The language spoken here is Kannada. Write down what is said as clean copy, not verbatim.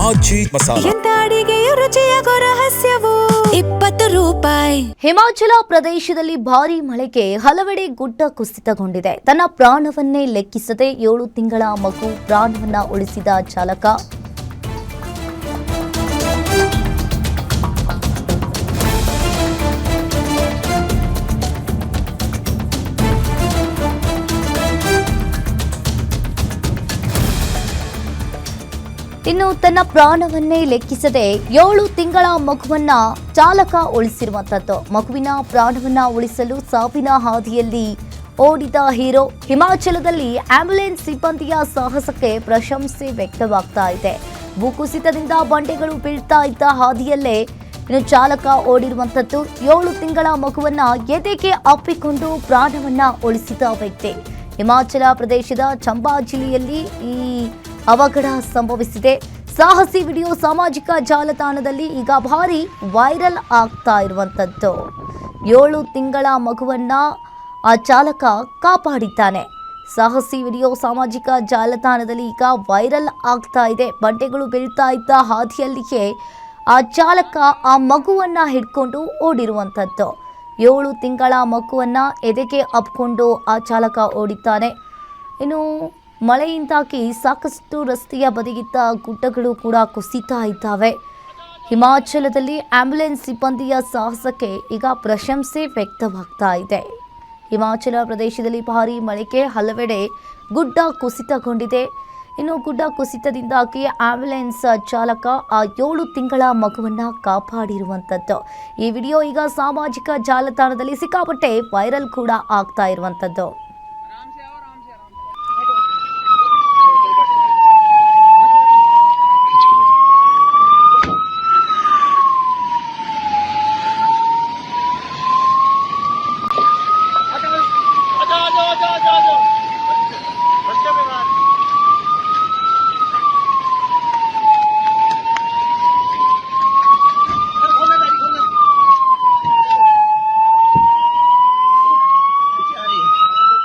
ಆಚಿ ಮಸಾಲ. ಎಂತ ಅಡಿಗೆಯ ರುಚಿಯಾಗೋ ರಹಸ್ಯವು 20 ರೂಪಾಯಿ. ಹಿಮಾಚಲ ಪ್ರದೇಶದಲ್ಲಿ ಭಾರೀ ಮಳೆಗೆ ಹಲವೆಡೆ ಗುಡ್ಡ ಕುಸಿತಗೊಂಡಿದೆ. ತನ್ನ ಪ್ರಾಣವನ್ನೇ ಲೆಕ್ಕಿಸದೆ 7 ತಿಂಗಳ ಮಗು ಪ್ರಾಣವನ್ನ ಉಳಿಸಿದ ಚಾಲಕ. ಇನ್ನು ತನ್ನ ಪ್ರಾಣವನ್ನೇ ಲೆಕ್ಕಿಸದೆ 7 ತಿಂಗಳ ಮಗುವನ್ನ ಚಾಲಕ ಉಳಿಸಿರುವಂತದ್ದು. ಮಗುವಿನ ಪ್ರಾಣವನ್ನ ಉಳಿಸಲು ಸಾವಿನ ಹಾದಿಯಲ್ಲಿ ಓಡಿದ ಹೀರೋ. ಹಿಮಾಚಲದಲ್ಲಿ ಆಂಬ್ಯುಲೆನ್ಸ್ ಸಿಬ್ಬಂದಿಯ ಸಾಹಸಕ್ಕೆ ಪ್ರಶಂಸೆ ವ್ಯಕ್ತವಾಗ್ತಾ ಇದೆ. ಭೂಕುಸಿತದಿಂದ ಬಂಡೆಗಳು ಬೀಳ್ತಾ ಇದ್ದ ಹಾದಿಯಲ್ಲೇ ಇನ್ನು ಚಾಲಕ ಓಡಿರುವಂತದ್ದು. 7 ತಿಂಗಳ ಮಗುವನ್ನ ಎದೆಗೆ ಅಪ್ಪಿಕೊಂಡು ಪ್ರಾಣವನ್ನ ಉಳಿಸಿದ ವ್ಯಕ್ತಿ. ಹಿಮಾಚಲ ಪ್ರದೇಶದ ಚಂಬಾ ಜಿಲ್ಲೆಯಲ್ಲಿ ಈ ಅವಘಡ ಸಂಭವಿಸಿದೆ. ಸಾಹಸಿ ವಿಡಿಯೋ ಸಾಮಾಜಿಕ ಜಾಲತಾಣದಲ್ಲಿ ಈಗ ಭಾರಿ ವೈರಲ್ ಆಗ್ತಾ ಇರುವಂಥದ್ದು. 7 ತಿಂಗಳ ಮಗುವನ್ನ ಆ ಚಾಲಕ ಕಾಪಾಡಿದ್ದಾನೆ. ಸಾಹಸಿ ವಿಡಿಯೋ ಸಾಮಾಜಿಕ ಜಾಲತಾಣದಲ್ಲಿ ಈಗ ವೈರಲ್ ಆಗ್ತಾ ಇದೆ. ಬಂಡೆಗಳು ಬೀಳ್ತಾ ಇದ್ದ ಹಾದಿಯಲ್ಲಿಯೇ ಆ ಚಾಲಕ ಆ ಮಗುವನ್ನ ಹಿಡ್ಕೊಂಡು ಓಡಿರುವಂಥದ್ದು. 7 ತಿಂಗಳ ಮಗುವನ್ನ ಎದೆಗೆ ಅಪ್ಕೊಂಡು ಆ ಚಾಲಕ ಓಡಿದ್ದಾನೆ. ಇನ್ನು ಮಳೆಯಿಂದಾಗಿ ಸಾಕಷ್ಟು ರಸ್ತೆಯ ಬದಿಗಿದ್ದ ಗುಡ್ಡಗಳು ಕೂಡ ಕುಸಿತಾ ಇದ್ದಾವೆ. ಹಿಮಾಚಲದಲ್ಲಿ ಆಂಬ್ಯುಲೆನ್ಸ್ ಸಿಬ್ಬಂದಿಯ ಸಾಹಸಕ್ಕೆ ಈಗ ಪ್ರಶಂಸೆ ವ್ಯಕ್ತವಾಗ್ತಾ ಇದೆ. ಹಿಮಾಚಲ ಪ್ರದೇಶದಲ್ಲಿ ಭಾರೀ ಮಳೆಗೆ ಹಲವೆಡೆ ಗುಡ್ಡ ಕುಸಿತಗೊಂಡಿದೆ. ಇನ್ನು ಗುಡ್ಡ ಕುಸಿತದಿಂದಾಗಿ ಆಂಬ್ಯುಲೆನ್ಸ್ ಚಾಲಕ ಆ 7 ತಿಂಗಳ ಮಗುವನ್ನ ಕಾಪಾಡಿರುವಂಥದ್ದು. ಈ ವಿಡಿಯೋ ಈಗ ಸಾಮಾಜಿಕ ಜಾಲತಾಣದಲ್ಲಿ ಸಿಕ್ಕಾಪಟ್ಟೆ ವೈರಲ್ ಕೂಡ ಆಗ್ತಾ ಇರುವಂಥದ್ದು.